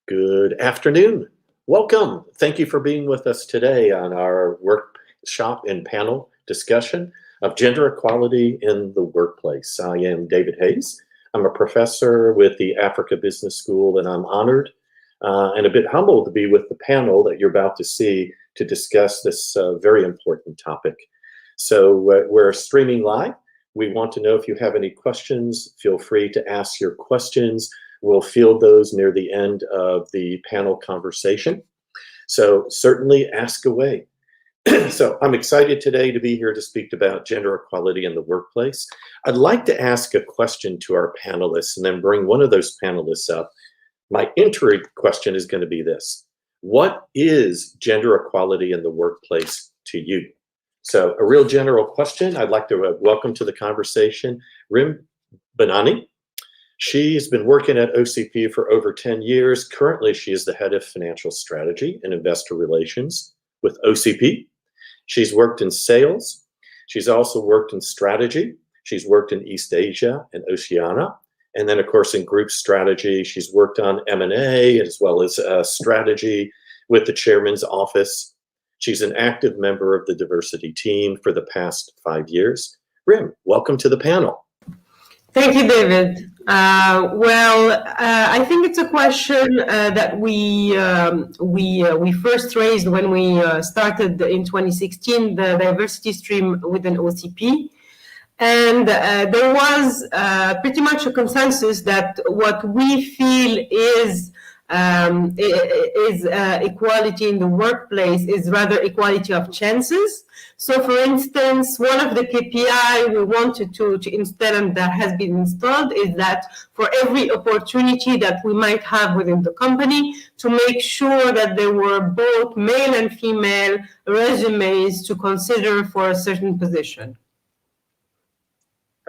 Good afternoon. Welcome. Thank you for being with us today on our workshop and panel discussion of gender equality in the workplace. I am David Hayes. I'm a professor with the Africa Business School, and I'm honored and a bit humbled to be with the panel that you're about to see to discuss this very important topic. So we're streaming live. We want to know if you have any questions. Feel free to ask your questions. We'll field those near the end of the panel conversation. So certainly ask away. So I'm excited today to be here to speak about gender equality in the workplace. I'd like to ask a question to our panelists and then bring one of those panelists up. My entry question is going to be this: what is gender equality in the workplace to you? So a real general question. I'd like to welcome to the conversation Rim Banani. She's been working at OCP for over 10 years. Currently, she is the head of financial strategy and investor relations with OCP. She's worked in sales. She's also worked in strategy. She's worked in East Asia and Oceania. And then, of course, in group strategy, she's worked on M&A as well as strategy with the chairman's office. She's an active member of the diversity team for the past 5 years. Rim, welcome to the panel. Thank you, David. I think it's a question that we first raised when we started in 2016 the diversity stream within OCP, and there was pretty much a consensus that what we feel is equality in the workplace is rather equality of chances. So, for instance, one of the KPI we wanted to install and that has been installed is that for every opportunity that we might have within the company, to make sure that there were both male and female resumes to consider for a certain position.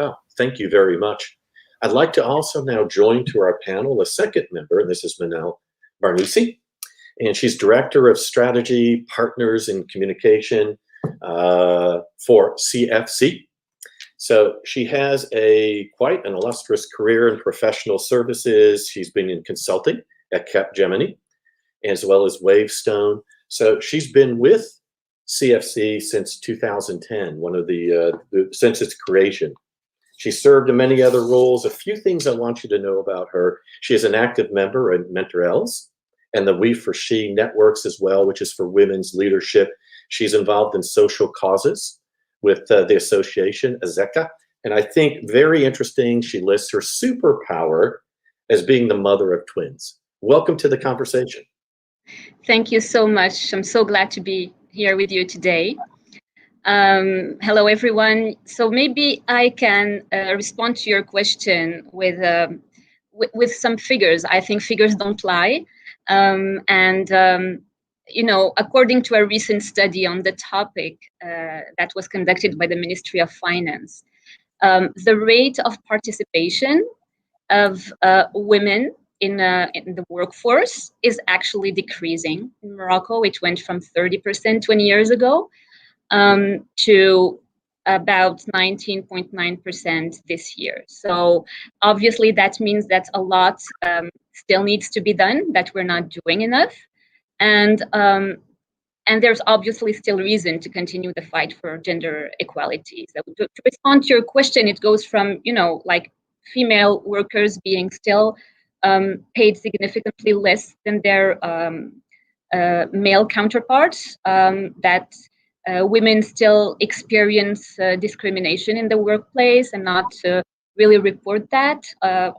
Oh, thank you very much. I'd like to also now join to our panel a second member, and this is Manal Barnousi, and she's Director of Strategy, Partners, and Communication for CFC. So she has quite an illustrious career in professional services. She's been in consulting at Capgemini, as well as Wavestone. So she's been with CFC since 2010, since its creation. She served in many other roles. A few things I want you to know about her. She is an active member at Mentorels and the We for She networks as well, which is for women's leadership. She's involved in social causes with the association, Azeka. And I think very interesting, she lists her superpower as being the mother of twins. Welcome to the conversation. Thank you so much. I'm so glad to be here with you today. Hello, everyone. So maybe I can respond to your question with some figures. I think figures don't lie. According to a recent study on the topic that was conducted by the Ministry of Finance, the rate of participation of women in the workforce is actually decreasing. In Morocco, it went from 30% 20 years ago to about 19.9% this year. So obviously that means that a lot still needs to be done, that we're not doing enough. And there's obviously still reason to continue the fight for gender equality. So to respond to your question, it goes from, like female workers being still paid significantly less than their male counterparts, that women still experience discrimination in the workplace and not really report that.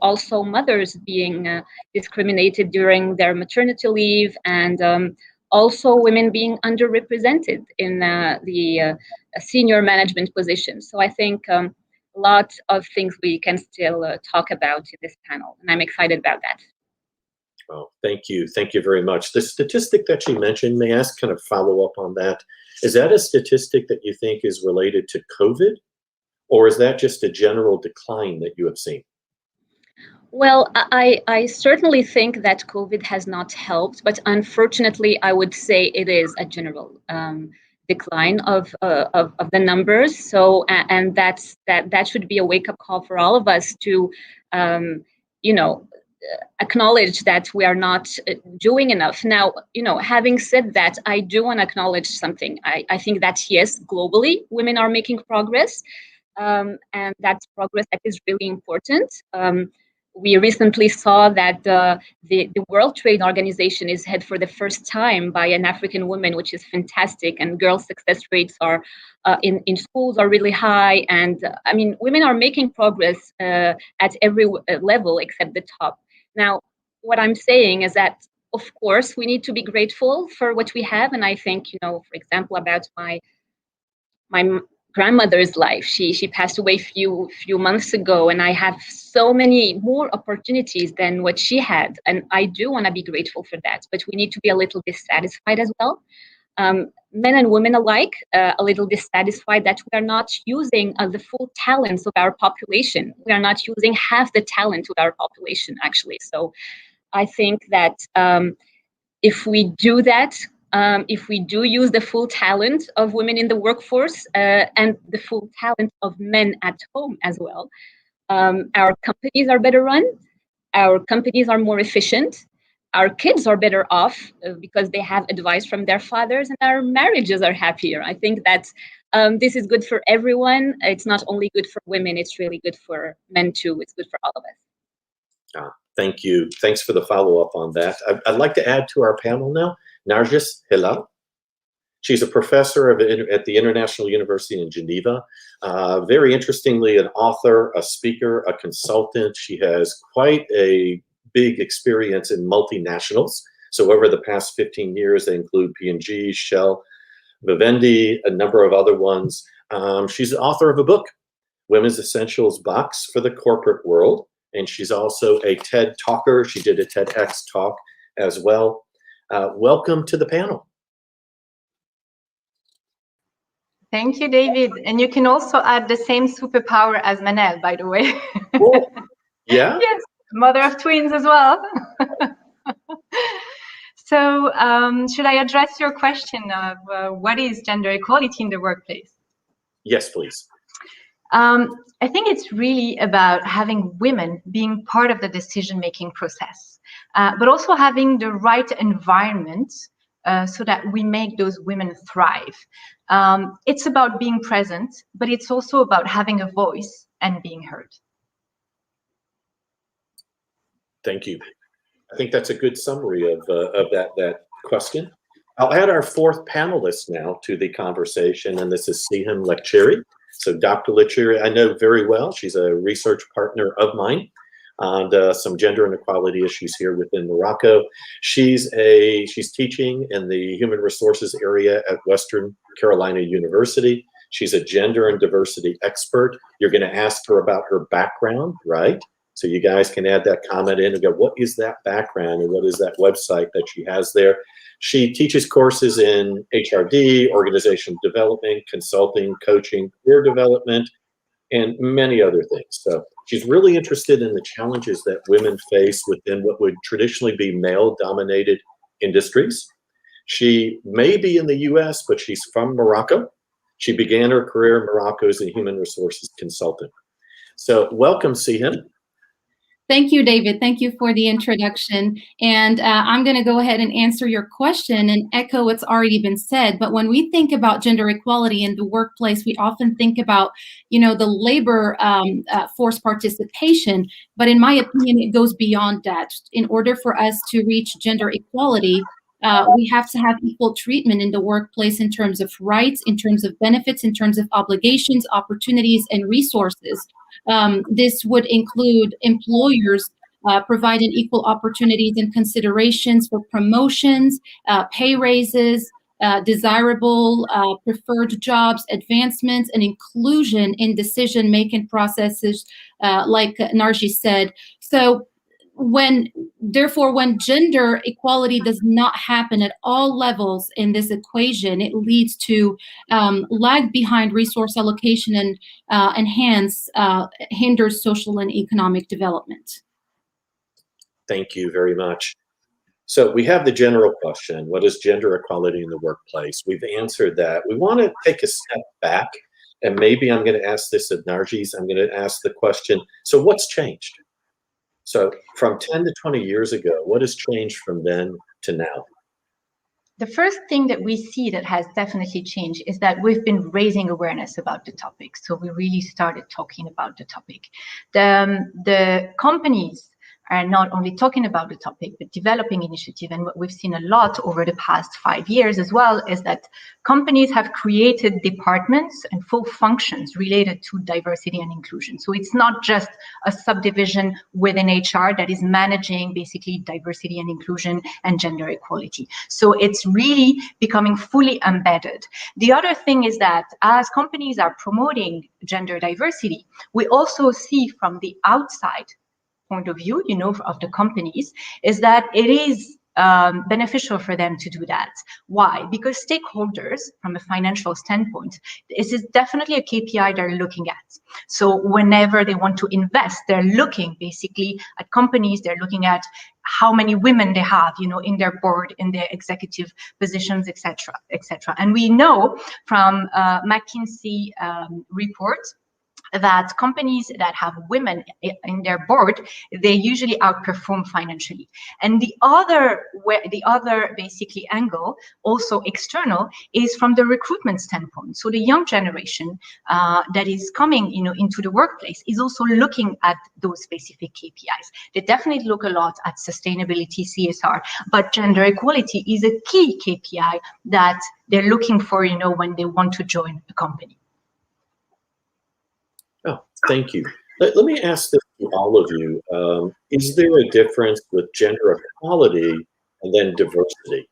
Also, mothers being discriminated during their maternity leave, and also women being underrepresented in the senior management positions. So I think a lot of things we can still talk about in this panel, and I'm excited about that. Oh, thank you. Thank you very much. The statistic that you mentioned, may I ask kind of follow up on that? Is that a statistic that you think is related to COVID, or is that just a general decline that you have seen? Well, I certainly think that COVID has not helped, but unfortunately, I would say it is a general decline of the numbers. So, and that should be a wake-up call for all of us to, acknowledge that we are not doing enough. Now, having said that, I do want to acknowledge something. I think that, yes, globally, women are making progress, and that's progress that is really important. We recently saw that the World Trade Organization is head for the first time by an African woman, which is fantastic. And girl success rates are in schools are really high. And I mean, women are making progress at every level except the top. Now, what I'm saying is that, of course, we need to be grateful for what we have. And I think, for example, about my grandmother's life. She passed away few months ago, and I have so many more opportunities than what she had. And I do want to be grateful for that, but we need to be a little dissatisfied as well. Men and women alike, a little dissatisfied that we are not using the full talents of our population. We are not using half the talent of our population, actually. So I think that if we do that, if we do use the full talent of women in the workforce and the full talent of men at home as well, our companies are better run, our companies are more efficient, our kids are better off because they have advice from their fathers, and our marriages are happier. I think that this is good for everyone. It's not only good for women, it's really good for men too. It's good for all of us. Thank you. Thanks for the follow-up on that. I'd like to add to our panel now, Nargis Hilal. She's a professor at the International University in Geneva. Very interestingly, an author, a speaker, a consultant. She has quite a big experience in multinationals. So over the past 15 years, they include P&G, Shell, Vivendi, a number of other ones. She's the author of a book, Women's Essentials Box for the Corporate World. And she's also a TED talker. She did a TEDx talk as well. Welcome to the panel. Thank you, David. And you can also add the same superpower as Manel, by the way. Cool. Yeah? Yes, mother of twins as well. So should I address your question of what is gender equality in the workplace? Yes, please. I think it's really about having women being part of the decision-making process, but also having the right environment so that we make those women thrive. It's about being present, but it's also about having a voice and being heard. Thank you. I think that's a good summary of that question. I'll add our fourth panelist now to the conversation, and this is Seaham Lecteri. So Dr. Lecteri, I know very well. She's a research partner of mine on some gender inequality issues here within Morocco. She's teaching in the human resources area at Western Carolina University. She's a gender and diversity expert. You're going to ask her about her background, right? So you guys can add that comment in and go, what is that background and what is that website that she has there? She teaches courses in HRD, organizational development, consulting, coaching, career development, and many other things. So she's really interested in the challenges that women face within what would traditionally be male-dominated industries. She may be in the US, but she's from Morocco. She began her career in Morocco as a human resources consultant. So welcome, Seaham. Thank you, David. Thank you for the introduction. And I'm going to go ahead and answer your question and echo what's already been said. But when we think about gender equality in the workplace, we often think about, the labor force participation. But in my opinion, it goes beyond that. In order for us to reach gender equality, we have to have equal treatment in the workplace in terms of rights, in terms of benefits, in terms of obligations, opportunities, and resources. This would include employers providing equal opportunities and considerations for promotions, pay raises, desirable preferred jobs, advancements, and inclusion in decision-making processes, like Narji said. So when gender equality does not happen at all levels in this equation, it leads to lag behind resource allocation and hence hinders social and economic development. Thank you very much. So we have the general question, what is gender equality in the workplace? We've answered that. We want to take a step back, and maybe I'm going to ask this of Nargis. I'm going to ask the question, so what's changed? So from 10 to 20 years ago, what has changed from then to now? The first thing that we see that has definitely changed is that we've been raising awareness about the topic. So we really started talking about the topic. The companies are not only talking about the topic, but developing initiative. And what we've seen a lot over the past 5 years as well is that companies have created departments and full functions related to diversity and inclusion. So it's not just a subdivision within HR that is managing basically diversity and inclusion and gender equality. So it's really becoming fully embedded. The other thing is that as companies are promoting gender diversity, we also see from the outside point of view, of the companies, is that it is beneficial for them to do that. Why? Because stakeholders, from a financial standpoint, this is definitely a KPI they're looking at. So whenever they want to invest, they're looking basically at companies, they're looking at how many women they have, in their board, in their executive positions, etc., etc. And we know from McKinsey reports that companies that have women in their board, they usually outperform financially. And the other basically angle, also external, is from the recruitment standpoint. So the young generation that is coming, into the workplace is also looking at those specific KPIs. They definitely look a lot at sustainability, CSR, but gender equality is a key KPI that they're looking for, when they want to join a company. Oh, thank you. Let me ask this to all of you. Is there a difference with gender equality and then diversity?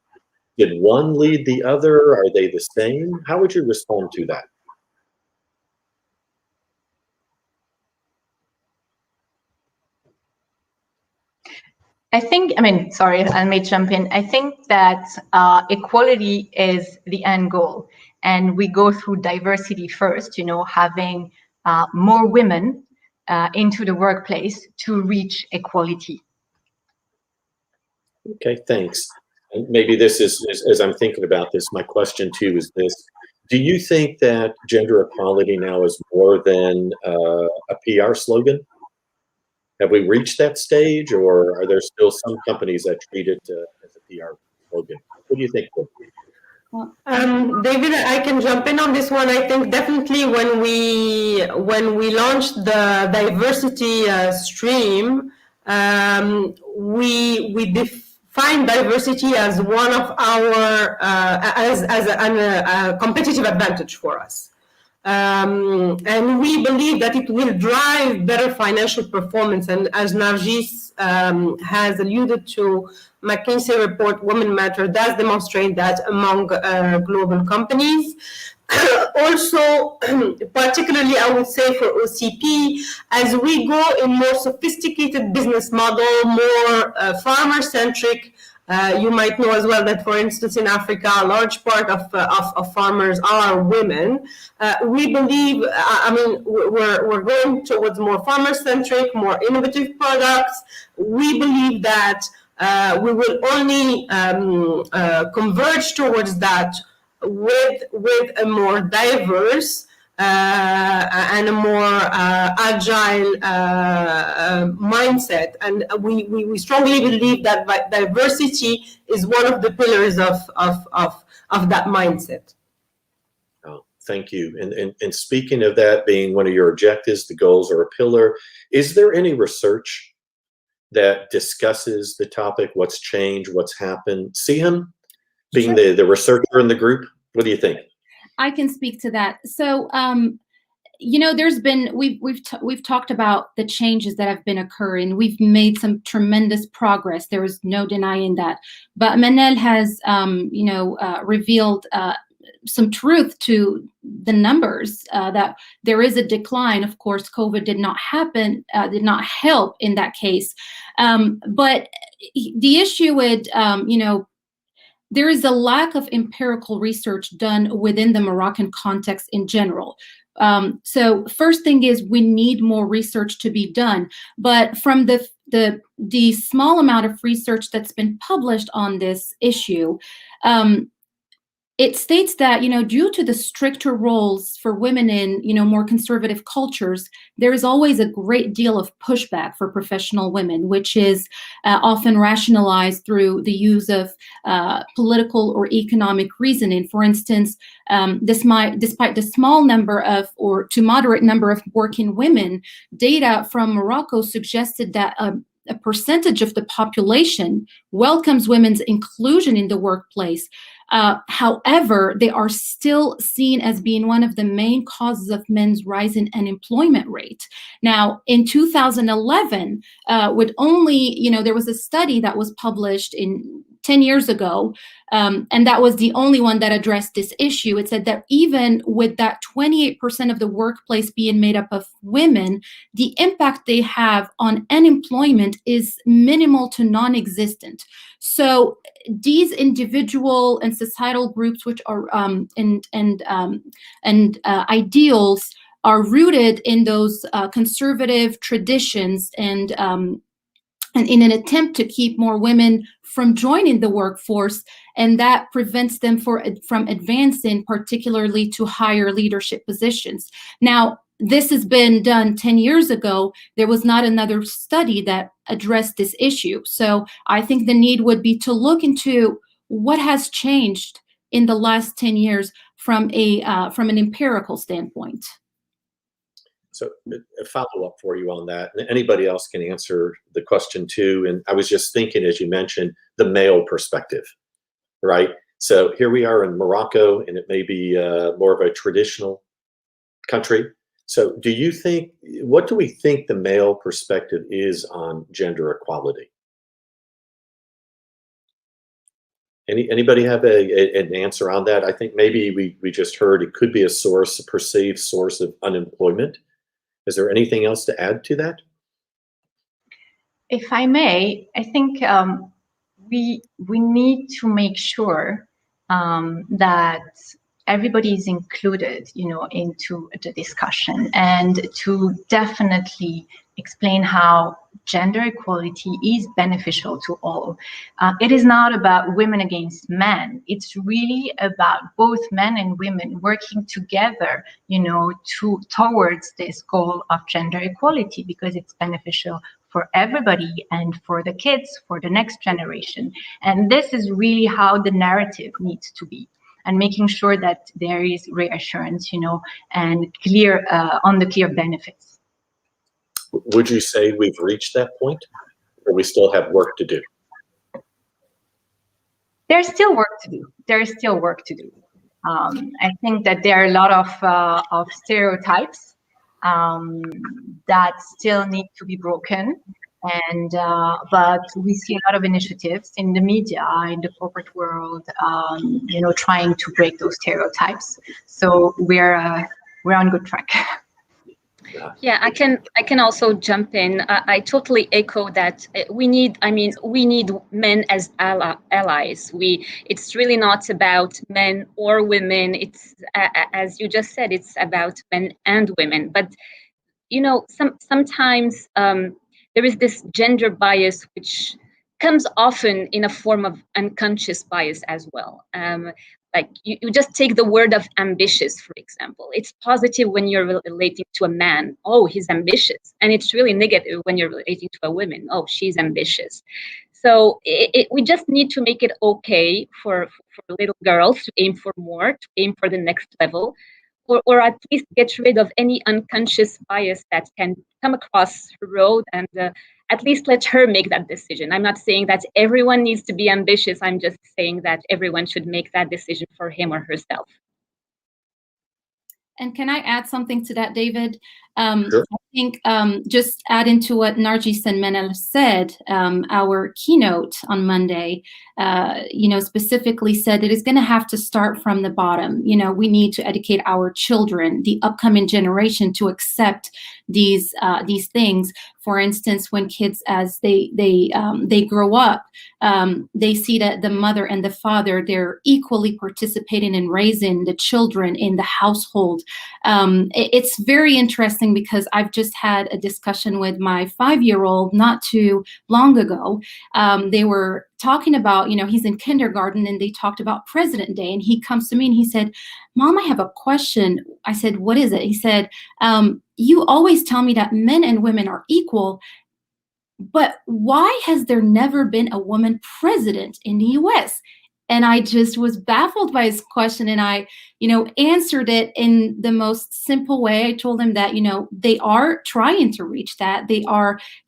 Did one lead the other? Are they the same? How would you respond to that? Sorry, I may jump in. I think that equality is the end goal. And we go through diversity first, having more women into the workplace to reach equality. Okay, thanks. And maybe this is, as I'm thinking about this, my question to you is this. Do you think that gender equality now is more than a PR slogan? Have we reached that stage, or are there still some companies that treat it as a PR slogan? What do you think? David, I can jump in on this one. I think definitely when we launched the diversity stream, we define diversity as one of our as a competitive advantage for us. And we believe that it will drive better financial performance. And as Nargis has alluded to, McKinsey report Women Matter does demonstrate that among global companies. Also, particularly I would say for OCP, as we go in more sophisticated business model, more farmer-centric, you might know as well that, for instance, in Africa, a large part of farmers are women. We believe, we're going towards more farmer-centric, more innovative products. We believe that we will only converge towards that with a more diverse and a more agile mindset. And we strongly believe that diversity is one of the pillars of that mindset. Oh, thank you. And speaking of that being one of your objectives, the goals are a pillar, is there any research that discusses the topic, what's changed, what's happened? Seaham, being the researcher in the group, what do you think? I can speak to that. So, there's been, we've talked about the changes that have been occurring. We've made some tremendous progress. There is no denying that. But Manel has, revealed some truth to the numbers, that there is a decline. Of course, COVID did not help in that case. But the issue with, there is a lack of empirical research done within the Moroccan context in general. So first thing is we need more research to be done. But from the small amount of research that's been published on this issue, it states that, due to the stricter roles for women in, more conservative cultures, there is always a great deal of pushback for professional women, which is often rationalized through the use of political or economic reasoning. For instance, despite the small number of, or to moderate number of working women, data from Morocco suggested that a percentage of the population welcomes women's inclusion in the workplace. However, they are still seen as being one of the main causes of men's rise in unemployment rate. Now, in 2011, with only, there was a study that was published in 10 years ago, and that was the only one that addressed this issue. It said that even with that 28% of the workplace being made up of women, the impact they have on unemployment is minimal to non-existent. So these individual and societal groups, which are ideals, are rooted in those conservative traditions, and in an attempt to keep more women from joining the workforce, and that prevents them from advancing, particularly to higher leadership positions. Now, this has been done 10 years ago. There was not another study that addressed this issue. So I think the need would be to look into what has changed in the last 10 years from an empirical standpoint. So a follow-up for you on that. And anybody else can answer the question too. And I was just thinking, as you mentioned, the male perspective, right? So here we are in Morocco, and it may be more of a traditional country. So what do we think the male perspective is on gender equality? Anybody have an answer on that? I think maybe we just heard it could be a perceived source of unemployment. Is there anything else to add to that? If I may, I think we need to make sure that everybody is included, into the discussion, and to definitely explain how gender equality is beneficial to all. It is not about women against men. It's really about both men and women working together, towards this goal of gender equality, because it's beneficial for everybody and for the kids, for the next generation. And this is really how the narrative needs to be, and making sure that there is reassurance, and clear on the clear benefits. Would you say we've reached that point, or we still have work to do? There's still work to do. I think that there are a lot of stereotypes that still need to be broken. And but we see a lot of initiatives in the media, in the corporate world, trying to break those stereotypes. So we're on good track. Yeah, I can also jump in. I totally echo that. We need men as allies. It's really not about men or women. It's as you just said, it's about men and women. But sometimes there is this gender bias which comes often in a form of unconscious bias as well. Like you just take the word of ambitious, for example. It's positive when you're relating to a man. Oh, he's ambitious. And it's really negative when you're relating to a woman. Oh, she's ambitious. So we just need to make it okay for little girls to aim for more, to aim for the next level, or at least get rid of any unconscious bias that can come across her road, and at least let her make that decision. I'm not saying that everyone needs to be ambitious. I'm just saying that everyone should make that decision for him or herself. And can I add something to that, David? Sure. I think just add into what Nargis and Manal said, our keynote on Monday, specifically said it is going to have to start from the bottom. We need to educate our children, the upcoming generation, to accept these things. For instance, when kids, as they grow up, they see that the mother and the father, they're equally participating in raising the children in the household. It's very interesting because I've just just had a discussion with my 5-year-old not too long ago. They were talking about, he's in kindergarten, and they talked about President Day. And he comes to me and he said, "Mom, I have a question." I said, "What is it?" He said, "You always tell me that men and women are equal, but why has there never been a woman president in the US?" And I just was baffled by his question. And I, answered it in the most simple way. I told him that, they are trying to reach that. They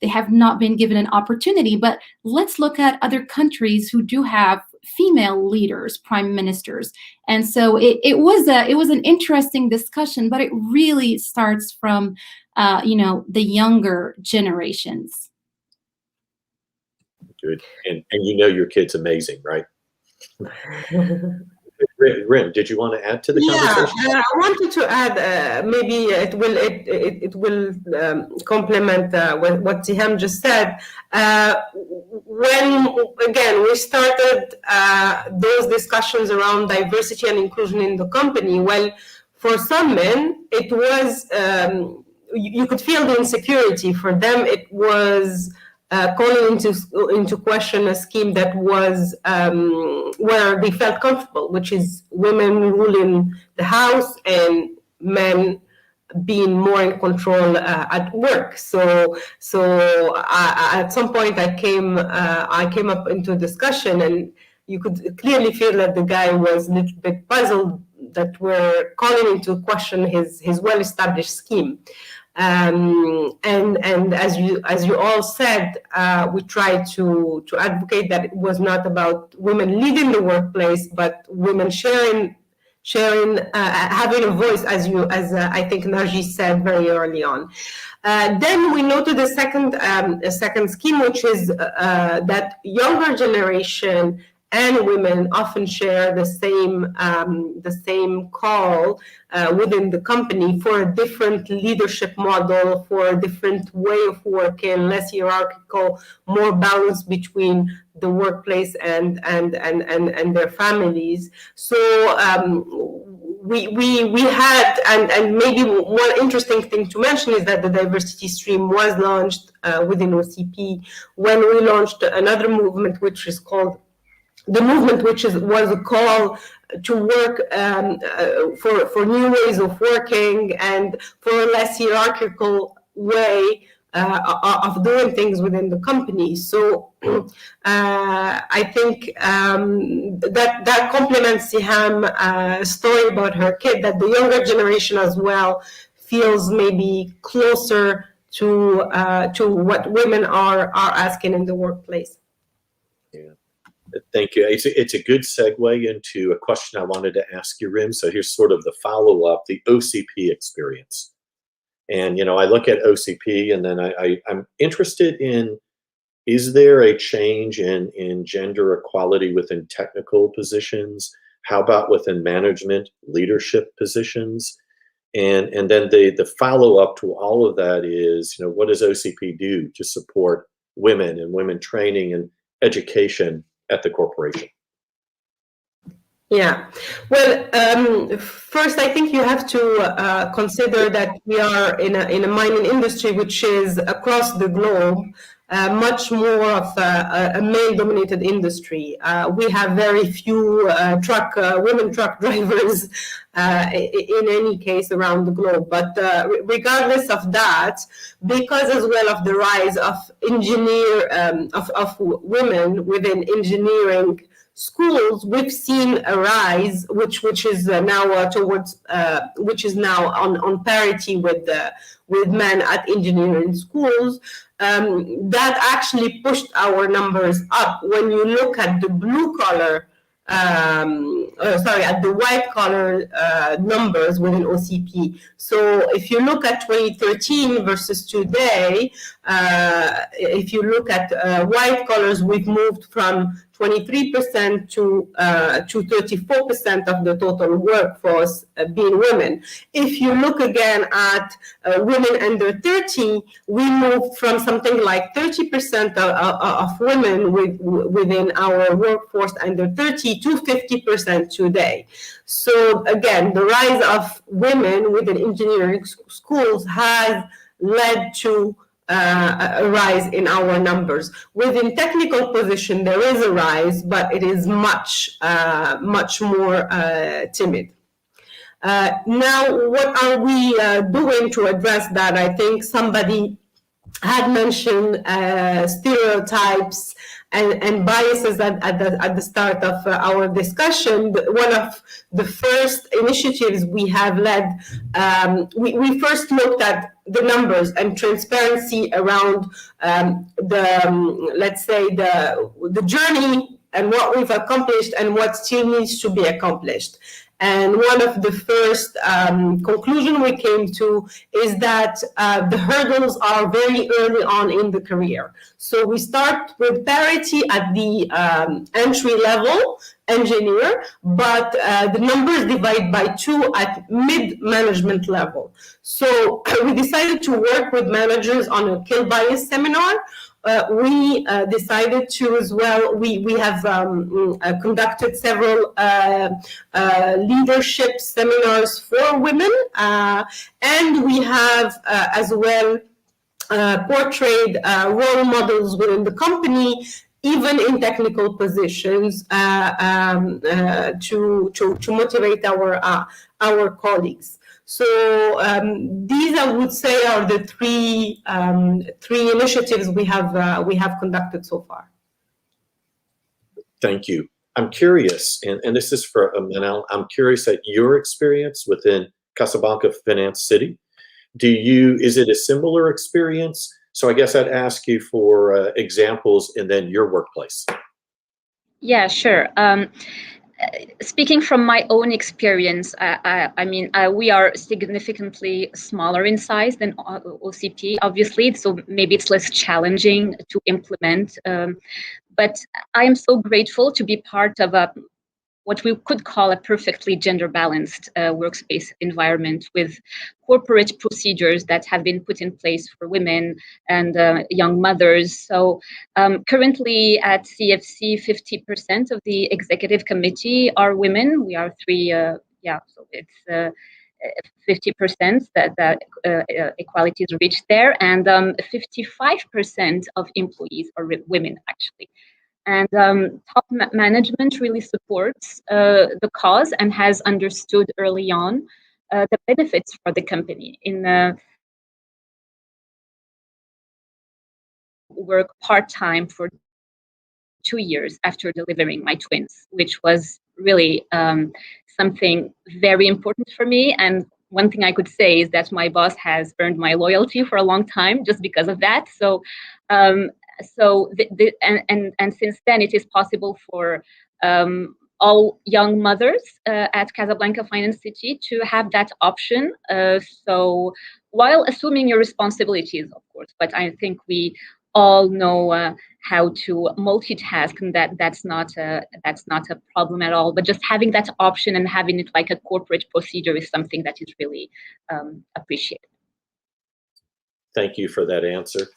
have not been given an opportunity. But let's look at other countries who do have female leaders, prime ministers. And so it was an interesting discussion, but it really starts from, the younger generations. Good. And your kid's amazing, right? Rim, did you want to add to the conversation? Yeah, I wanted to add, maybe it will complement what Seaham just said. When again we started those discussions around diversity and inclusion in the company, well, for some men it was you could feel the insecurity. For them, it was calling into question a scheme that was where they felt comfortable, which is women ruling the house and men being more in control at work. So at some point I came up into a discussion, and you could clearly feel that the guy was a little bit puzzled that we're calling into question his well-established scheme. And as you all said, we tried to advocate that it was not about women leading the workplace, but women sharing, having a voice, as I think Narji said very early on. Then we noted a second scheme, which is that younger generation and women often share the same call within the company for a different leadership model, for a different way of working, less hierarchical, more balance between the workplace and their families. So we had, and maybe one interesting thing to mention is that the diversity stream was launched within OCP when we launched another movement, which is called the movement, which was a call to work for new ways of working and for a less hierarchical way of doing things within the company. So I think that complements Seaham's story about her kid, that the younger generation as well feels maybe closer to what women are asking in the workplace. Yeah. Thank you. It's a good segue into a question I wanted to ask you, Rim. So here's sort of the follow-up, the OCP experience. And, I look at OCP, and then I'm interested in, is there a change in gender equality within technical positions? How about within management, leadership positions? And then the follow-up to all of that is, what does OCP do to support women and women training and education at the corporation? Yeah, well, first I think you have to consider that we are in a mining industry which is across the globe much more of a male-dominated industry. We have very few women truck drivers in any case around the globe. But regardless of that, because as well of the rise of of women within engineering schools, we've seen a rise, which is now which is now on parity with men at engineering schools. That actually pushed our numbers up. When you look at the blue collar, at the white collar numbers within OCP. So if you look at 2013 versus today, if you look at white collars, we've moved from 23% to 34% of the total workforce being women. If you look again at women under 30, we moved from something like 30% of women within our workforce under 30 to 50% today. So again, the rise of women within engineering schools has led to a rise in our numbers. Within technical position, there is a rise, but it is much more timid. Now, what are we doing to address that? I think somebody had mentioned stereotypes and biases at the start of our discussion. One of the first initiatives we have led, we first looked at the numbers and transparency around let's say the journey and what we've accomplished and what still needs to be accomplished. And one of the first conclusion we came to is that the hurdles are very early on in the career. So we start with parity at the entry level engineer, but the numbers divide by 2 at mid-management level. So we decided to work with managers on a kill bias seminar. We decided to as well, we have conducted several leadership seminars for women, and we have as well portrayed role models within the company, even in technical positions, to motivate our colleagues. So these, I would say, are the three initiatives we have conducted so far. Thank you. I'm curious, and this is for Manal. I'm curious at your experience within Casablanca Finance City. Is it a similar experience? So I guess I'd ask you for examples and then your workplace. Yeah, sure. Speaking from my own experience, I mean, we are significantly smaller in size than OCP, obviously, so maybe it's less challenging to implement. But I am so grateful to be part of what we could call a perfectly gender-balanced workspace environment with corporate procedures that have been put in place for women and young mothers. So currently at CFC, 50% of the executive committee are women. We are so it's 50% that equality is reached there, and 55% of employees are women, actually. And top management really supports the cause and has understood early on the benefits for the company. Work part-time for 2 years after delivering my twins, which was really something very important for me. And one thing I could say is that my boss has earned my loyalty for a long time just because of that. So since then, it is possible for all young mothers at Casablanca Finance City to have that option. So while assuming your responsibilities, of course, but I think we all know how to multitask, and that's not a problem at all. But just having that option and having it like a corporate procedure is something that is really appreciated. Thank you for that answer.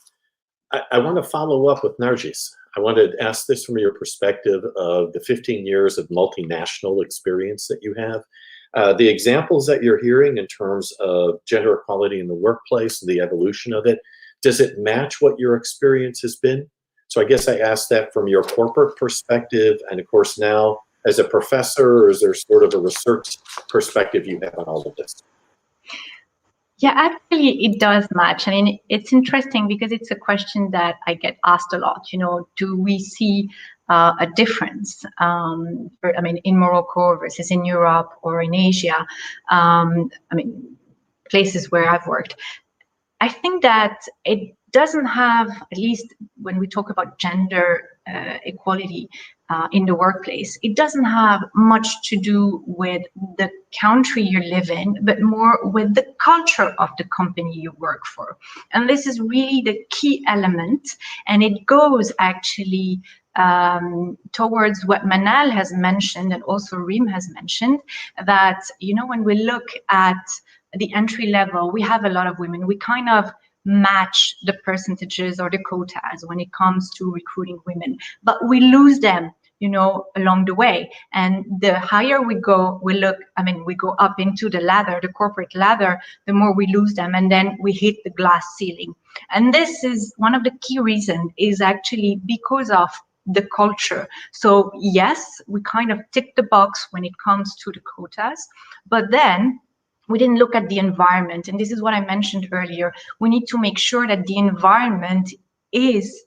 I want to follow up with Nargis. I want to ask this from your perspective of the 15 years of multinational experience that you have. The examples that you're hearing in terms of gender equality in the workplace, the evolution of it, does it match what your experience has been? So I guess I asked that from your corporate perspective, and of course now as a professor, or is there sort of a research perspective you have on all of this? Yeah, actually, it does match. I mean, it's interesting because it's a question that I get asked a lot. You know, do we see a difference? In Morocco versus in Europe or in Asia? Places where I've worked. I think that it doesn't have, at least when we talk about gender equality in the workplace, it doesn't have much to do with the country you live in, but more with the culture of the company you work for. And this is really the key element. And it goes actually towards what Manal has mentioned, and also Reem has mentioned, that, you know, when we look at the entry level, we have a lot of women. We kind of match the percentages or the quotas when it comes to recruiting women, but we lose them along the way. And the higher we go, we go up into the ladder, the corporate ladder, the more we lose them. And then we hit the glass ceiling. And this is one of the key reasons, is actually because of the culture. So yes, we kind of tick the box when it comes to the quotas, but then we didn't look at the environment. And this is what I mentioned earlier. We need to make sure that the environment is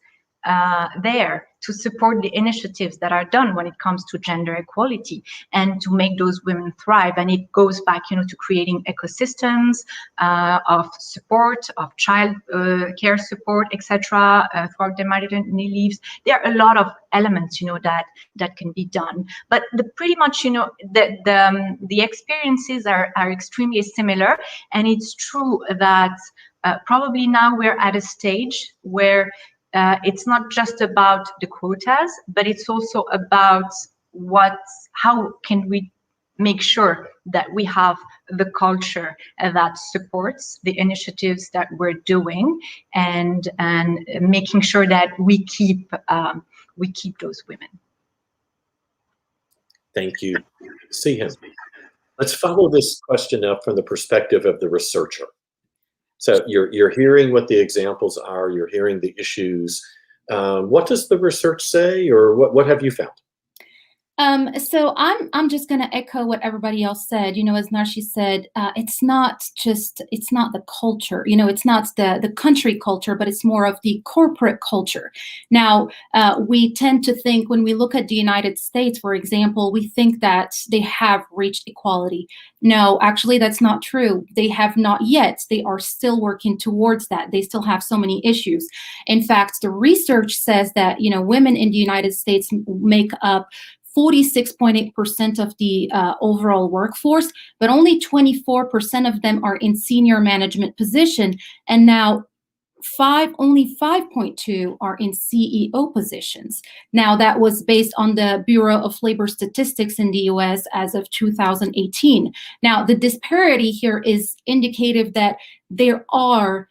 there to support the initiatives that are done when it comes to gender equality and to make those women thrive. And it goes back, to creating ecosystems of support, of child care support, etc. Throughout the maternity leaves. There are a lot of elements, that can be done. But pretty much, the experiences are extremely similar. And it's true that probably now we're at a stage where it's not just about the quotas, but it's also about how can we make sure that we have the culture that supports the initiatives that we're doing, and making sure that we keep those women. Thank you, Seaham. Let's follow this question up from the perspective of the researcher. So you're hearing what the examples are, you're hearing the issues. What does the research say, or what have you found? So I'm just going to echo what everybody else said. As Narshi said, it's not the culture. It's not the country culture, but it's more of the corporate culture. Now, we tend to think, when we look at the United States, for example, we think that they have reached equality. No, actually, that's not true. They have not yet. They are still working towards that. They still have so many issues. In fact, the research says that, women in the United States make up 46.8% of the overall workforce, but only 24% of them are in senior management position, and now only 5.2 are in CEO positions. Now, that was based on the Bureau of Labor Statistics in the US as of 2018. Now, the disparity here is indicative that there are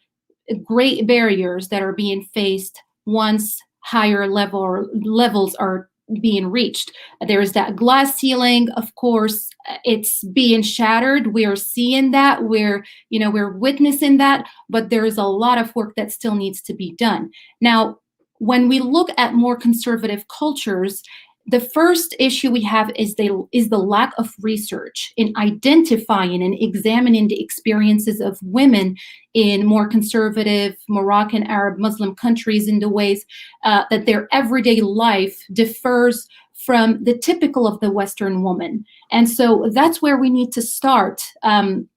great barriers that are being faced once higher levels are being reached. There is that glass ceiling. Of course, it's being shattered. We're seeing that. We're witnessing that. But there is a lot of work that still needs to be done. Now, when we look at more conservative cultures, the first issue we have is the lack of research in identifying and examining the experiences of women in more conservative Moroccan, Arab, Muslim countries in the ways that their everyday life differs from the typical of the Western woman. And so that's where we need to start.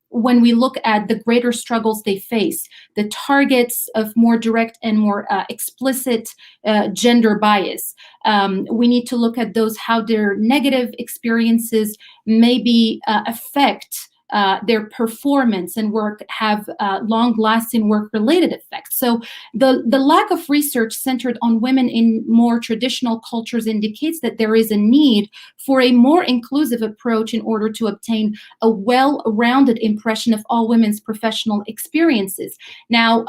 When we look at the greater struggles they face, the targets of more direct and more explicit gender bias, we need to look at those, how their negative experiences maybe affect their performance and work, have long-lasting work-related effects. So the lack of research centered on women in more traditional cultures indicates that there is a need for a more inclusive approach in order to obtain a well-rounded impression of all women's professional experiences. Now,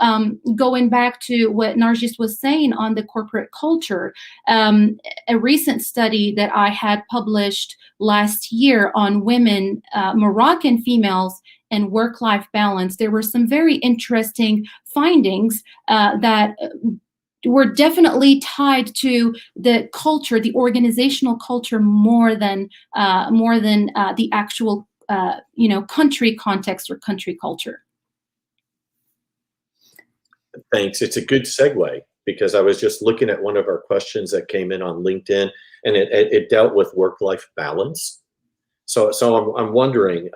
going back to what Narjis was saying on the corporate culture, a recent study that I had published last year on women, Moroccan females, and work-life balance, there were some very interesting findings that were definitely tied to the culture, the organizational culture, more than the actual country context or country culture. Thanks. It's a good segue, because I was just looking at one of our questions that came in on LinkedIn, and it dealt with work-life balance. So I'm wondering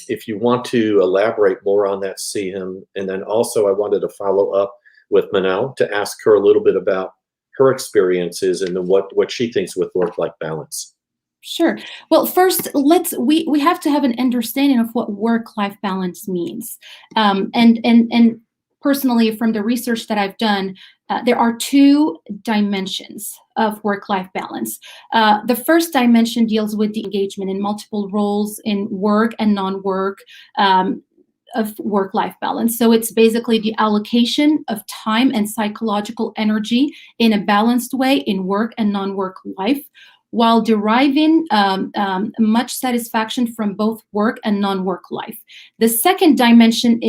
if you want to elaborate more on that, Seaham, and then also I wanted to follow up with Manal to ask her a little bit about her experiences and then what she thinks with work-life balance. Sure. Well, first, we have to have an understanding of what work-life balance means, and personally, from the research that I've done, there are two dimensions of work-life balance. The first dimension deals with the engagement in multiple roles in work and non-work. of work-life balance. So it's basically the allocation of time and psychological energy in a balanced way in work and non-work life, while deriving much satisfaction from both work and non-work life. The second dimension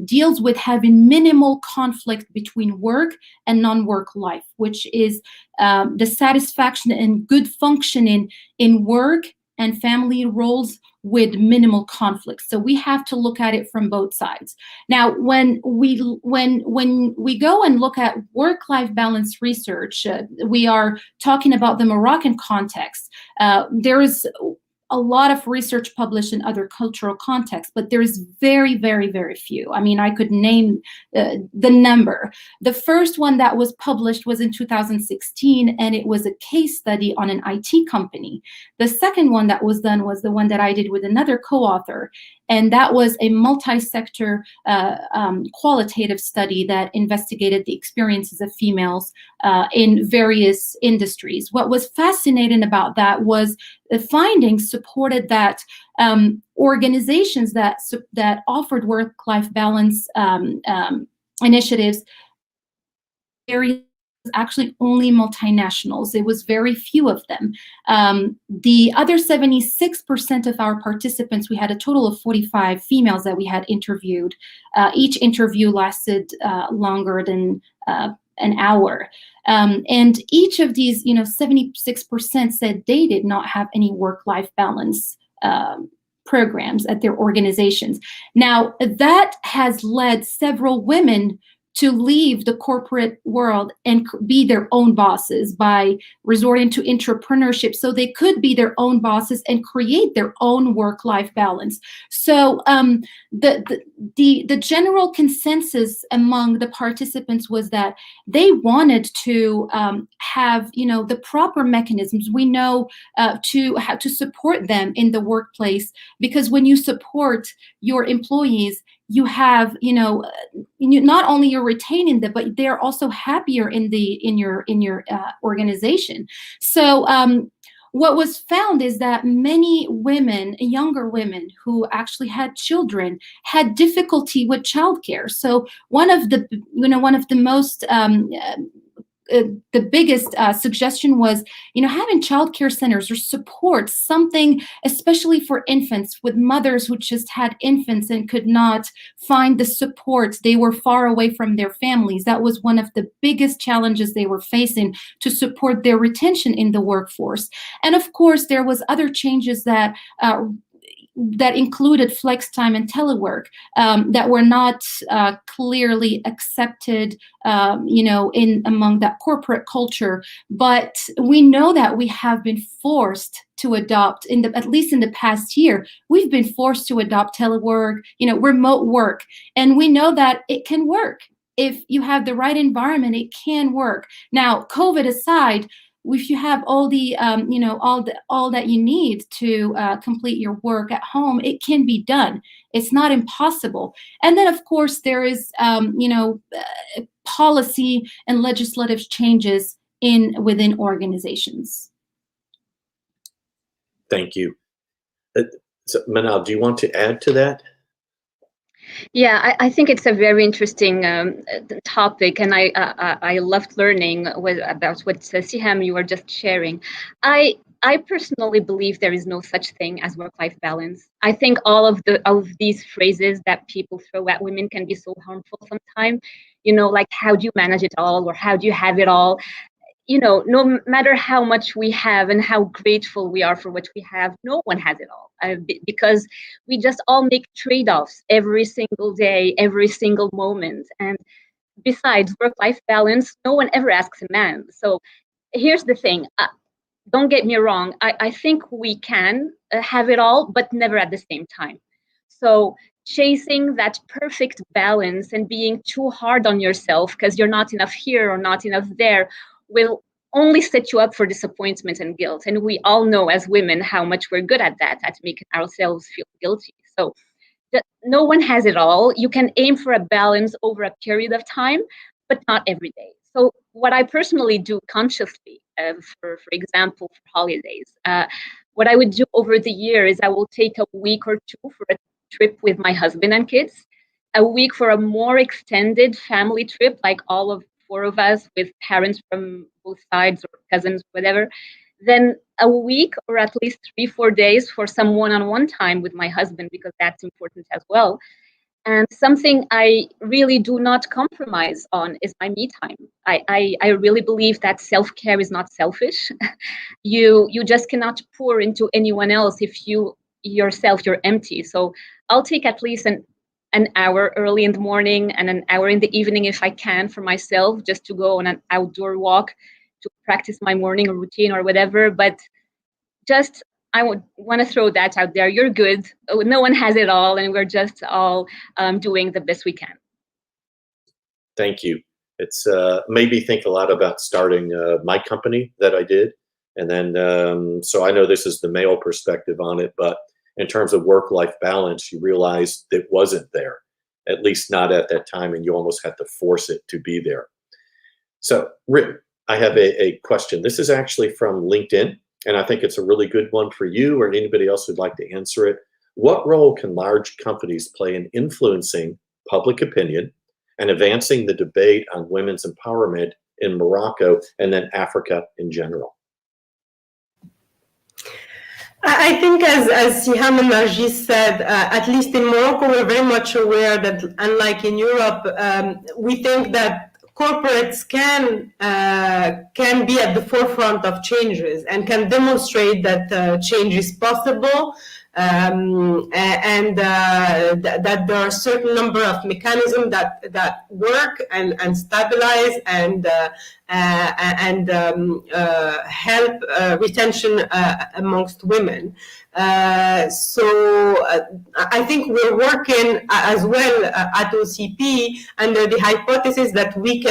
deals with having minimal conflict between work and non-work life, which is the satisfaction and good functioning in work and family roles with minimal conflict. So we have to look at it from both sides. Now, when we go and look at work-life balance research, we are talking about the Moroccan context. There is a lot of research published in other cultural contexts, but there is very, very, very few. I mean, I could name the number. The first one that was published was in 2016, and it was a case study on an IT company. The second one that was done was the one that I did with another co-author, and that was a multi-sector qualitative study that investigated the experiences of females in various industries. What was fascinating about that was the findings supported that organizations that offered work-life balance initiatives actually only multinationals. It was very few of them. The other 76% of our participants, we had a total of 45 females that we had interviewed. Each interview lasted longer than an hour. And each of these, 76% said they did not have any work-life balance programs at their organizations. Now, that has led several women to leave the corporate world and be their own bosses by resorting to entrepreneurship, so they could be their own bosses and create their own work-life balance. So the general consensus among the participants was that they wanted to have the proper mechanisms we know to support them in the workplace, because when you support your employees, you have, not only you're retaining them, but they're also happier in your organization. So what was found is that many women, younger women who actually had children, had difficulty with childcare. So one of the most the biggest suggestion was, having childcare centers or support, something especially for infants, with mothers who just had infants and could not find the support. They were far away from their families. That was one of the biggest challenges they were facing to support their retention in the workforce. And of course, there was other changes that included flex time and telework that were not clearly accepted, in among that corporate culture. But we know that we have been forced to adopt, at least in the past year, we've been forced to adopt telework, remote work, and we know that it can work. If you have the right environment, it can work. Now, COVID aside, if you have all the all that you need to complete your work at home, it can be done. It's not impossible. And then, of course, there is policy and legislative changes within organizations. Thank you. So, Manal, do you want to add to that? Yeah, I think it's a very interesting topic, and I loved learning about what Seaham you were just sharing. I personally believe there is no such thing as work-life balance. I think all of these phrases that people throw at women can be so harmful sometimes. Like, how do you manage it all, or how do you have it all? No matter how much we have and how grateful we are for what we have, no one has it all, because we just all make trade-offs every single day, every single moment. And besides work-life balance, no one ever asks a man. So here's the thing. Don't get me wrong. I think we can have it all, but never at the same time. So chasing that perfect balance and being too hard on yourself because you're not enough here or not enough there will only set you up for disappointment and guilt. And we all know as women how much we're good at that, at making ourselves feel guilty. So no one has it all. You can aim for a balance over a period of time, but not every day. So what I personally do consciously, for example, for holidays, what I would do over the year is I will take a week or two for a trip with my husband and kids. a week for a more extended family trip, like all of 4 of us with parents from both sides or cousins, whatever, then a week or at least 3-4 days for some one-on-one time with my husband, because that's important as well. And something I really do not compromise on is my me time. I really believe that self-care is not selfish. You just cannot pour into anyone else if you yourself you're empty. So I'll take at least an hour early in the morning and an hour in the evening if I can for myself, just to go on an outdoor walk to practice my morning routine or whatever. But just I would want to throw that out there. You're good. No one has it all, and we're just all doing the best we can. Thank you. It's made me think a lot about starting my company that I did. And then, so I know this is the male perspective on it, but in terms of work-life balance, you realize it wasn't there, at least not at that time, and you almost had to force it to be there. So, Rit, I have a question. This is actually from LinkedIn, and I think it's a really good one for you or anybody else who'd like to answer it. What role can large companies play in influencing public opinion and advancing the debate on women's empowerment in Morocco and then Africa in general? I think, as Seaham and Narjis said, at least in Morocco, we're very much aware that, unlike in Europe, we think that corporates can be at the forefront of changes and can demonstrate that change is possible, and that there are a certain number of mechanisms that work and stabilize and help retention amongst women. So I think we're working as well at OCP under the hypothesis that we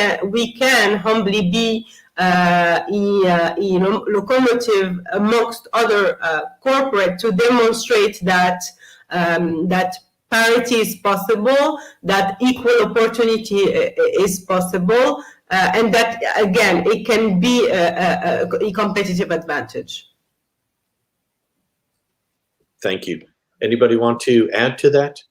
can humbly be locomotive amongst other corporate to demonstrate that that parity is possible, that equal opportunity is possible, and that again it can be a competitive advantage. Thank you. Anybody want to add to that?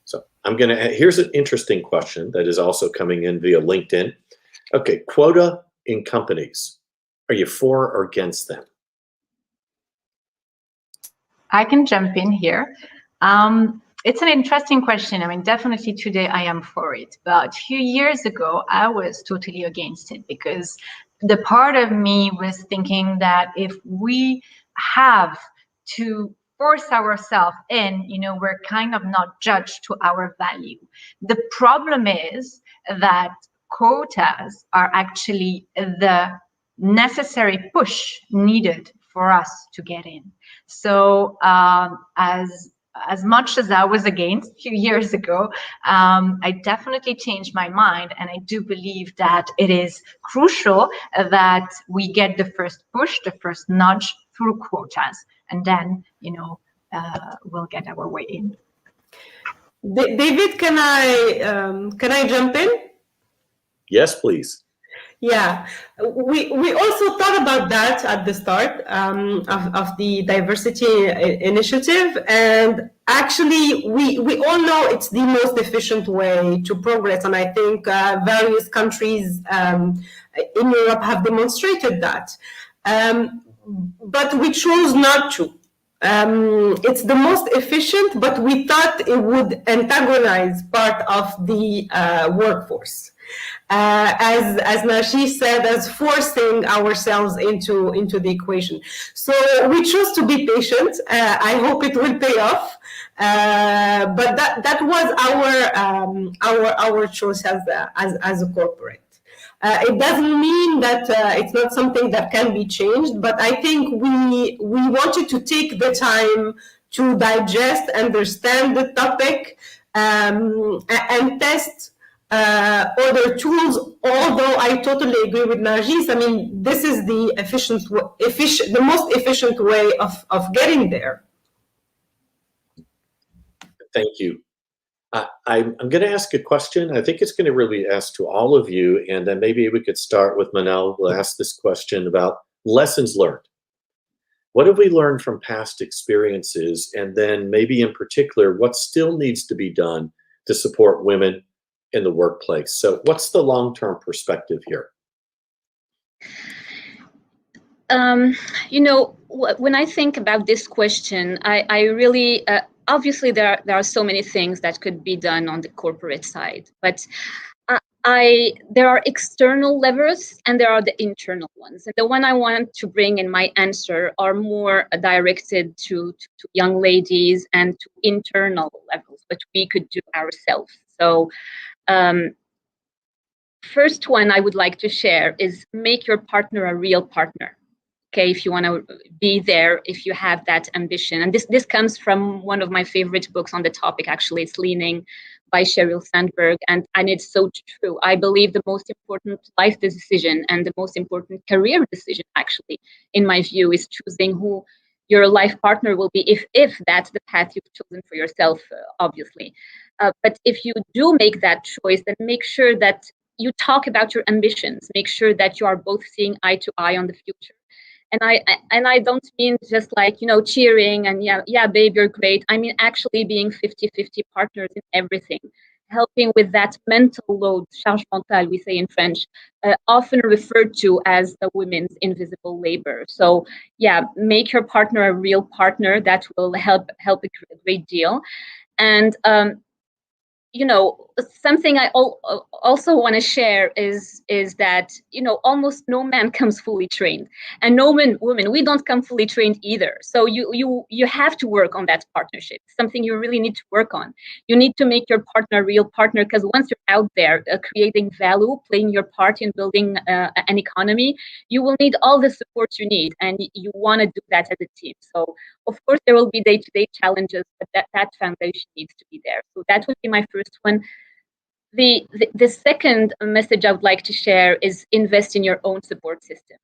So I'm going to, here's an interesting question that is also coming in via LinkedIn. Okay, quota in companies. Are you for or against them? I can jump in here. It's an interesting question. I mean, definitely today I am for it. But a few years ago, I was totally against it because the part of me was thinking that if we have to force ourselves in, we're kind of not judged to our value. The problem is that quotas are actually the necessary push needed for us to get in. So as much as I was against a few years ago, I definitely changed my mind, and I do believe that it is crucial that we get the first push, the first nudge through quotas, and then we'll get our way in. David, can I jump in? Yes, please. Yeah, we also thought about that at the start of the diversity initiative, and actually we all know it's the most efficient way to progress, and I think various countries in Europe have demonstrated that, but we chose not to. It's the most efficient, but we thought it would antagonize part of the workforce. As Narjis said, as forcing ourselves into the equation. So we chose to be patient. I hope it will pay off. But that was our choice as a corporate. It doesn't mean that it's not something that can be changed, but I think we wanted to take the time to digest, understand the topic, and test other tools. Although I totally agree with Narjis, I mean, this is the the most efficient way of getting there. Thank you. I'm going to ask a question. I think it's going to really ask to all of you, and then maybe we could start with Manal. We'll ask this question about lessons learned. What have we learned from past experiences? And then maybe in particular, what still needs to be done to support women in the workplace? So what's the long-term perspective here? When I think about this question, I really, obviously there are so many things that could be done on the corporate side, but there are external levers and there are the internal ones. And the one I want to bring in my answer are more directed to young ladies and to internal levels, but we could do ourselves. So first one I would like to share is make your partner a real partner. Okay, if you want to be there, if you have that ambition. And this comes from one of my favorite books on the topic, actually. It's Leaning by Sheryl Sandberg. And it's so true. I believe the most important life decision and the most important career decision, actually, in my view, is choosing who your life partner will be, if that's the path you've chosen for yourself, obviously. But if you do make that choice, then make sure that you talk about your ambitions. Make sure that you are both seeing eye to eye on the future. And I don't mean just like, cheering and yeah, babe, you're great. I mean, actually being 50-50 partners in everything, helping with that mental load, charge mentale, we say in French, often referred to as the women's invisible labor. So yeah, make your partner a real partner. That will help a great deal. And something I also want to share is that, almost no man comes fully trained, and no woman, we don't come fully trained either. So you have to work on that partnership, something you really need to work on. You need to make your partner a real partner, because once you're out there creating value, playing your part in building an economy, you will need all the support you need, and you want to do that as a team. So of course, there will be day-to-day challenges, but that foundation needs to be there. So that would be my first one. The second message I would like to share is invest in your own support system.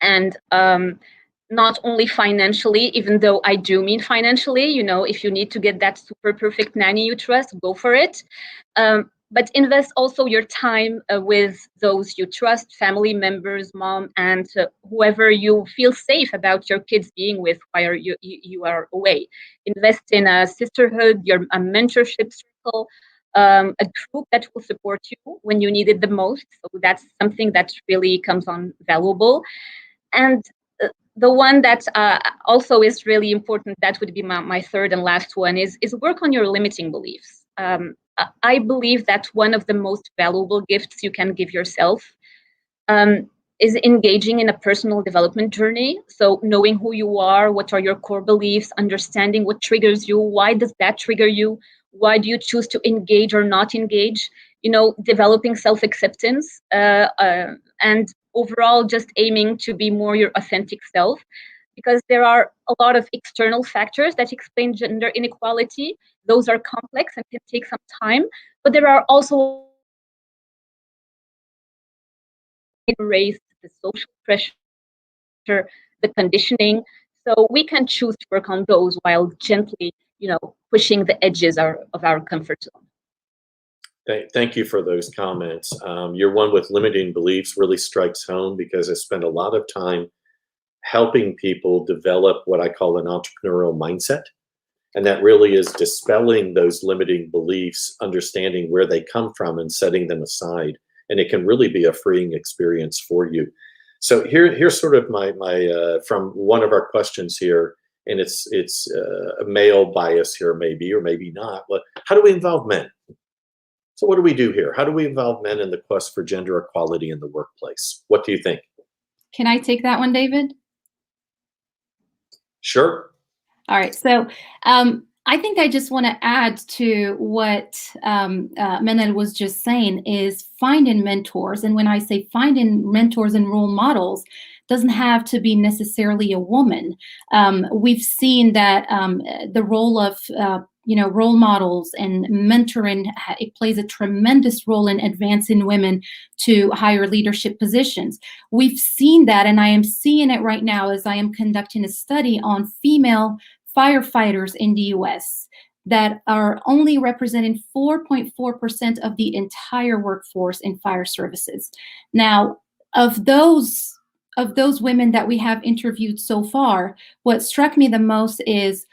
And not only financially, even though I do mean financially, if you need to get that super perfect nanny you trust, go for it. But invest also your time with those you trust, family members, mom, and whoever you feel safe about your kids being with while you are away. Invest in a sisterhood, a mentorship circle, a group that will support you when you need it the most. So that's something that really comes on valuable. And the one that also is really important, that would be my third and last one, is work on your limiting beliefs. I believe that one of the most valuable gifts you can give yourself is engaging in a personal development journey. So knowing who you are, what are your core beliefs, understanding what triggers you, why does that trigger you, why do you choose to engage or not engage, developing self-acceptance, and overall just aiming to be more your authentic self. Because there are a lot of external factors that explain gender inequality. Those are complex and can take some time, but there are also race, the social pressure, the conditioning. So we can choose to work on those while gently, pushing the edges of our comfort zone. Thank you for those comments. Your one with limiting beliefs really strikes home, because I spend a lot of time helping people develop what I call an entrepreneurial mindset. And that really is dispelling those limiting beliefs, understanding where they come from and setting them aside. And it can really be a freeing experience for you. So here's sort of my from one of our questions here, and it's a male bias here, maybe, or maybe not. But how do we involve men? So what do we do here? How do we involve men in the quest for gender equality in the workplace? What do you think? Can I take that one, David? Sure. All right. So I think I just want to add to what Manel was just saying, is finding mentors. And when I say finding mentors and role models, doesn't have to be necessarily a woman. We've seen that the role of role models and mentoring, it plays a tremendous role in advancing women to higher leadership positions. We've seen that, and I am seeing it right now as I am conducting a study on female firefighters in the US that are only representing 4.4% of the entire workforce in fire services. Now, of those those women that we have interviewed so far, what struck me the most is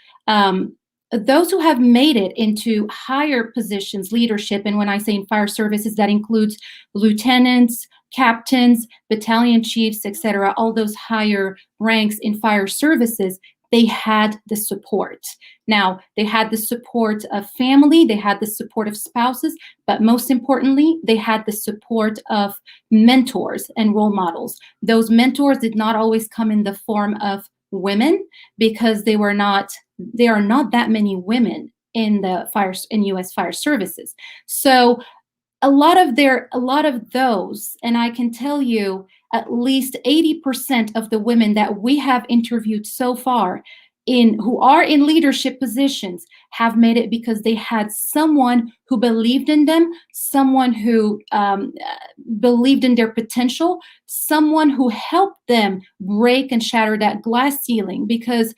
those who have made it into higher positions, leadership, and when I say in fire services, that includes lieutenants, captains, battalion chiefs, etc., all those higher ranks in fire services, they had the support. Now, they had the support of family, they had the support of spouses, but most importantly, they had the support of mentors and role models. Those mentors did not always come in the form of women, because there are not that many women in U.S. fire services. So a lot of those, and I can tell you at least 80% of the women that we have interviewed so far who are in leadership positions have made it because they had someone who believed in them, someone who believed in their potential, someone who helped them break and shatter that glass ceiling. Because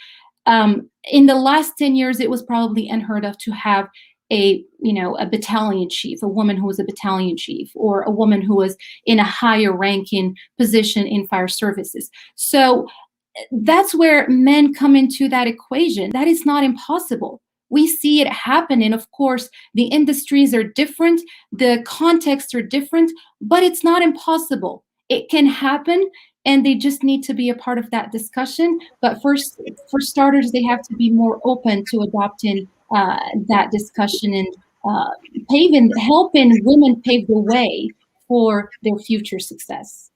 in the last 10 years, it was probably unheard of to have a battalion chief, a woman who was a battalion chief, or a woman who was in a higher ranking position in fire services. So that's where men come into that equation. That is not impossible. We see it happen. And of course, the industries are different, the contexts are different, but it's not impossible. It can happen, and they just need to be a part of that discussion. But first, for starters, they have to be more open to adopting that discussion and helping women pave the way for their future success.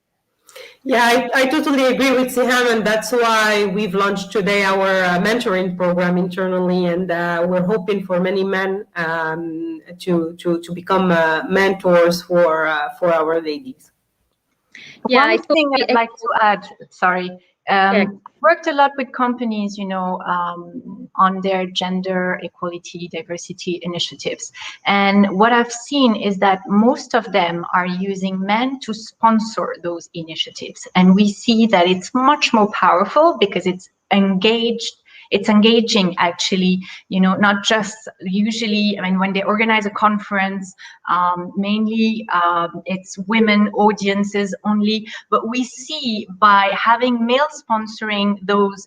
Yeah, I totally agree with Seaham, and that's why we've launched today our mentoring program internally, and we're hoping for many men to become mentors for our ladies. Yeah, One thing I'd like to add, sorry, worked a lot with companies, on their gender equality, diversity initiatives. And what I've seen is that most of them are using men to sponsor those initiatives. And we see that it's much more powerful because it's engaging actually, not just usually, when they organize a conference, mainly it's women audiences only, but we see by having male sponsoring those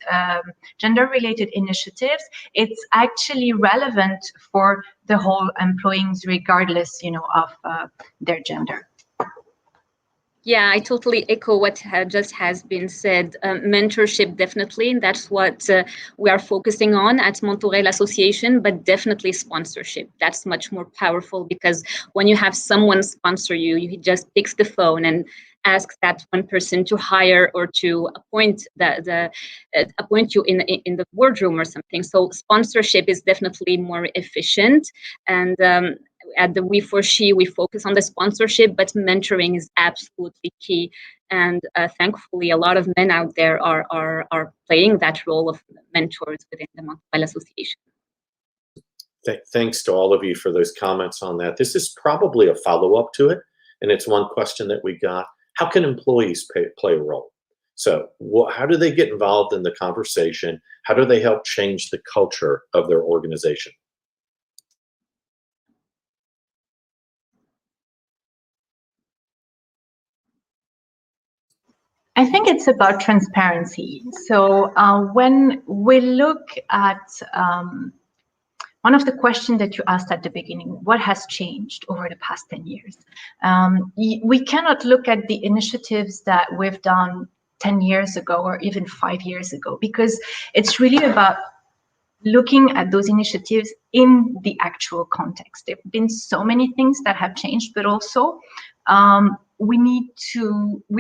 gender-related initiatives, it's actually relevant for the whole employees regardless, of their gender. Yeah, I totally echo what just has been said. Mentorship, definitely, and that's what we are focusing on at Montorel Association, but definitely sponsorship. That's much more powerful, because when you have someone sponsor you, he just picks the phone and asks that one person to hire or to appoint appoint you in the boardroom or something. So sponsorship is definitely more efficient, and at the We4She, we focus on the sponsorship, but mentoring is absolutely key. And thankfully, a lot of men out there are playing that role of mentors within the Montorel Association. Thanks to all of you for those comments on that. This is probably a follow-up to it, and it's one question that we got. How can employees play a role? So how do they get involved in the conversation? How do they help change the culture of their organization? I think it's about transparency. So when we look at one of the questions that you asked at the beginning, what has changed over the past 10 years? We cannot look at the initiatives that we've done 10 years ago or even 5 years ago, because it's really about looking at those initiatives in the actual context. There have been so many things that have changed, but also we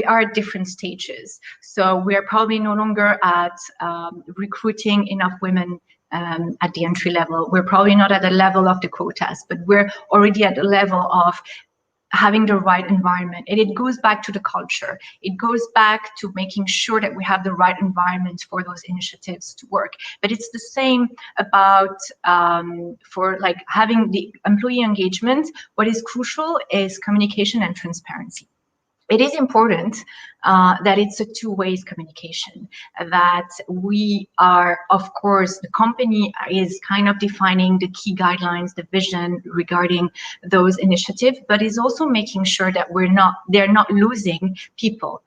are at different stages. So we are probably no longer at recruiting enough women at the entry level. We're probably not at the level of the quotas, but we're already at the level of having the right environment. And it goes back to the culture. It goes back to making sure that we have the right environment for those initiatives to work. But it's the same about for like having the employee engagement. What is crucial is communication and transparency. It is important that it's a two-way communication, that we are, of course, the company is kind of defining the key guidelines, the vision regarding those initiatives, but is also making sure that they're not losing people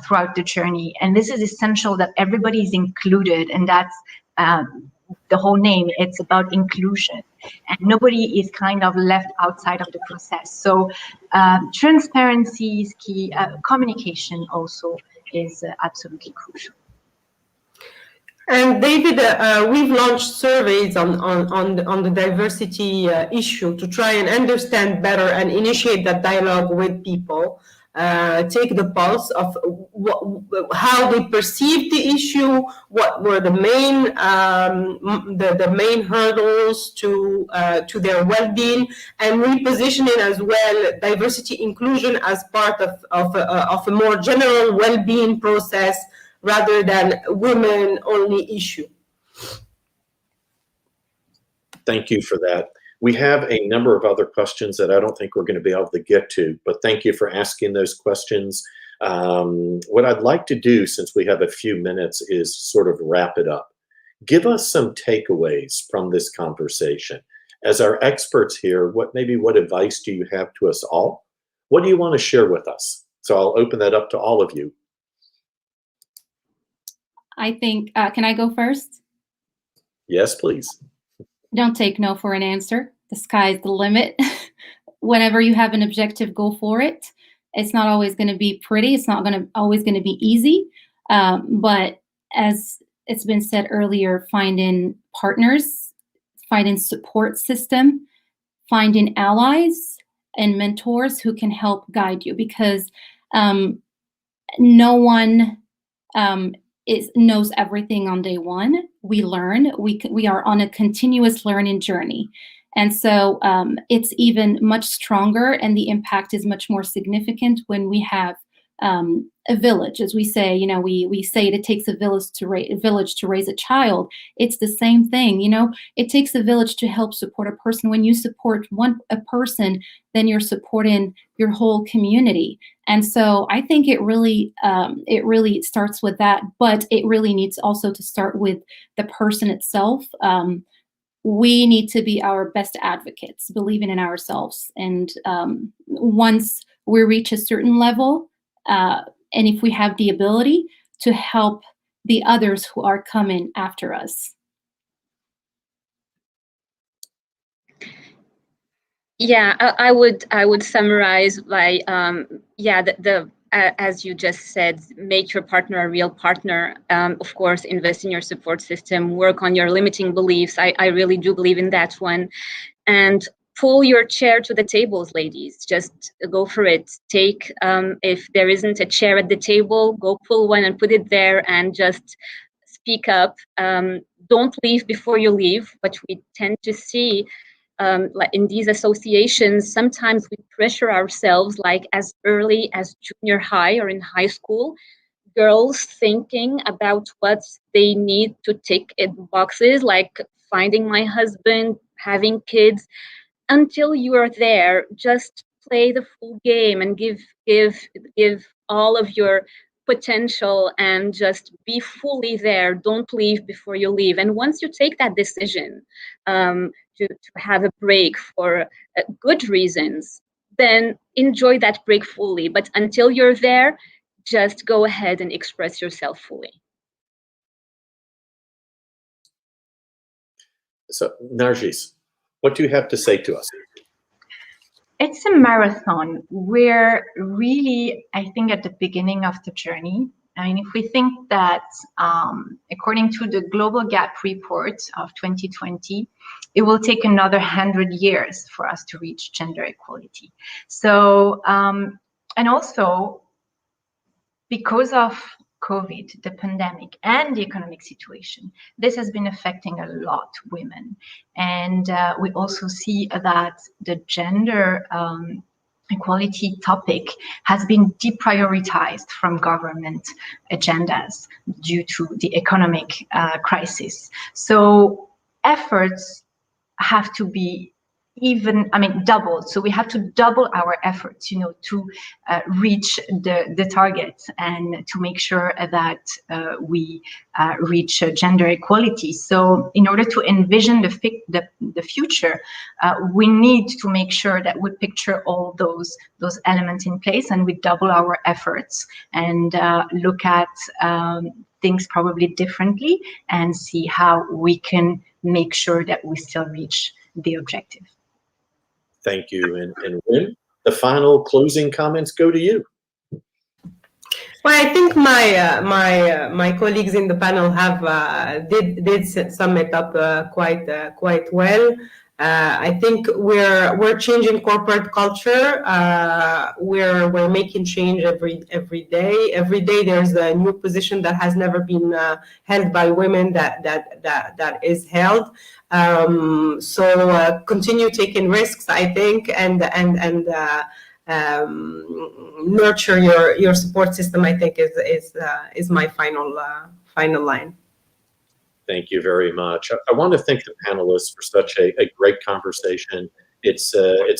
throughout the journey. And this is essential that everybody is included, and that's the whole name. It's about inclusion, and nobody is kind of left outside of the process. So transparency is key. Communication also is absolutely crucial. And David, we've launched surveys on the diversity issue to try and understand better and initiate that dialogue with people. Take the pulse of how they perceived the issue, what were the main hurdles to their well-being, and repositioning as well diversity inclusion as part of a more general well-being process rather than women-only issue. Thank you for that. We have a number of other questions that I don't think we're going to be able to get to, but thank you for asking those questions. What I'd like to do, since we have a few minutes, is sort of wrap it up. Give us some takeaways from this conversation. As our experts here, what advice do you have to us all? What do you want to share with us? So I'll open that up to all of you. I think, can I go first? Yes, please. Don't take no for an answer. The sky's the limit. Whenever you have an objective, go for it. It's not always going to be pretty. It's not always going to be easy. But as it's been said earlier, finding partners, finding support system, finding allies and mentors who can help guide you, because no one knows everything on day one. We learn. We are on a continuous learning journey. And so it's even much stronger, and the impact is much more significant when we have a village. As we say, we say it takes a village to raise a child. It's the same thing. It takes a village to help support a person. When you support a person, then you're supporting your whole community. And so I think it really starts with that, but it really needs also to start with the person itself. We need to be our best advocates, believing in ourselves. And once we reach a certain level, and if we have the ability to help the others who are coming after us. Yeah, I would summarize by as you just said, make your partner a real partner. Of course, invest in your support system, work on your limiting beliefs. I really do believe in that one. And pull your chair to the tables, ladies. Just go for it. Take, if there isn't a chair at the table, go pull one and put it there and just speak up. Don't leave before you leave, but we tend to see like in these associations, sometimes we pressure ourselves like as early as junior high or in high school, girls thinking about what they need to tick in boxes, like finding my husband, having kids. Until you are there, just play the full game and give all of your potential and just be fully there. Don't leave before you leave. And once you take that decision to have a break for good reasons, then enjoy that break fully. But until you're there, just go ahead and express yourself fully. So, Nargis, what do you have to say to us? It's a marathon. We're really, I think, at the beginning of the journey. I mean, if we think that according to the Global Gap report of 2020, it will take another 100 years for us to reach gender equality. So, and also because of COVID, the pandemic, and the economic situation, this has been affecting a lot women. And we also see that the gender equality topic has been deprioritized from government agendas due to the economic crisis. So efforts have to be even, doubled. So we have to double our efforts, to reach the target and to make sure that we reach gender equality. So in order to envision the future, we need to make sure that we picture all those elements in place, and we double our efforts and look at things probably differently and see how we can make sure that we still reach the objective. Thank you. And Wynn, the final closing comments go to you. Well, I think my colleagues in the panel have did sum it up quite well. I think we're changing corporate culture. We're making change every day. Every day there's a new position that has never been held by women that is held. So continue taking risks, I think, and nurture your support system, I think, is my final line. Thank you very much. I want to thank the panelists for such a great conversation. It's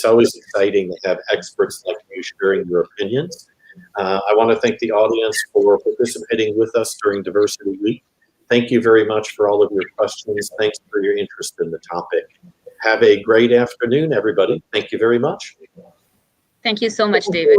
always exciting to have experts like you sharing your opinions. I want to thank the audience for participating with us during Diversity Week. Thank you very much for all of your questions. Thanks for your interest in the topic. Have a great afternoon, everybody. Thank you very much. Thank you so much, David.